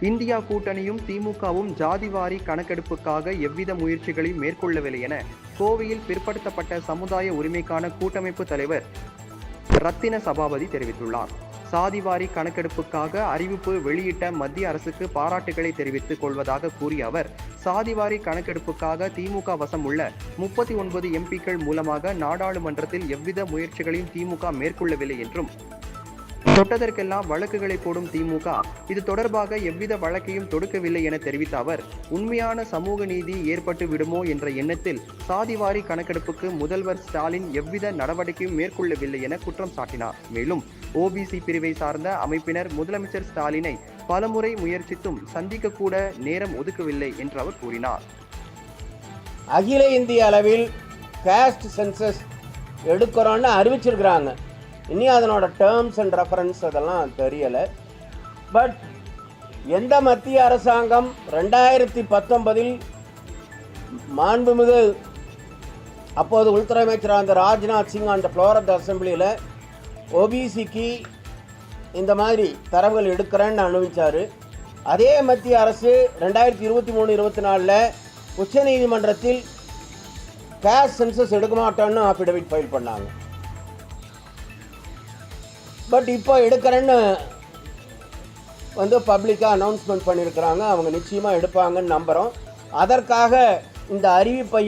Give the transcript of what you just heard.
India கூட்டணியும் திமுகவும் ஜாதிவாரி கணக்கெடுப்புக்காக எவ்வித முயற்சிகளையும் மேற்கொள்ளவில்லை என கோவையில் பிற்படுத்தப்பட்ட சமுதாய உரிமைக்கான கூட்டமைப்பு தலைவர் ரத்தின சபாபதி தெரிவித்துள்ளார். சாதிவாரி கணக்கெடுப்புக்காக அறிவிப்பு வெளியிட்ட மத்திய அரசுக்கு பாராட்டுகளை தெரிவித்துக் கொள்வதாக கூறிய அவர், சாதிவாரி கணக்கெடுப்புக்காக திமுக வசம் உள்ள 39 எம்பிக்கள் மூலமாக நாடாளுமன்றத்தில் எவ்வித முயற்சிகளையும் திமுக மேற்கொள்ளவில்லை என்றும், தொட்டதற்கெல்லாம் வழக்குகளை போடும் திமுக இது தொடர்பாக எவ்வித வழக்கையும் தொடுக்கவில்லை என தெரிவித்த அவர், உண்மையான சமூக நீதி ஏற்பட்டு விடுமோ என்ற எண்ணத்தில் சாதிவாரி கணக்கெடுப்புக்கு முதல்வர் ஸ்டாலின் எவ்வித நடவடிக்கையும் மேற்கொள்ளவில்லை என குற்றம் சாட்டினார். மேலும் ஓபிசி பிரிவை சார்ந்த அமைப்பினர் முதலமைச்சர் ஸ்டாலினை பலமுறை முயற்சித்தும் சந்திக்க கூட நேரம் ஒதுக்கவில்லை என்று அவர் கூறினார். அகில இந்திய அளவில் காஸ்ட் சென்சஸ் எடுக்கிறோன்னு அறிவிச்சிருக்கிறாங்க. இனி அதனோட டேர்ம்ஸ் அண்ட் ரெஃபரன்ஸ் அதெல்லாம் தெரியலை. பட் எந்த மத்திய அரசாங்கம் 2019 மாண்புமிகு அப்போது உள்துறை அமைச்சர் அந்த ராஜ்நாத் சிங் அந்த ஃப்ளோர் ஆஃப் த அசம்பிளியில் ஓபிசிக்கு இந்த மாதிரி தரவுகள் எடுக்கிறேன்னு அனுபவிச்சார். அதே மத்திய அரசு 2023-24 உச்சநீதிமன்றத்தில் காஸ்ட் சென்சஸ் எடுக்க மாட்டோன்னு அஃபிடவிட் ஃபைல் பண்ணாங்க. பட் இப்போ எடுக்கிறேன்னு பப்ளிக்காக அனௌன்ஸ்மெண்ட் பண்ணியிருக்கிறாங்க. அவங்க நிச்சயமாக எடுப்பாங்கன்னு நம்புகிறோம். அதற்காக இந்த அறிவிப்பு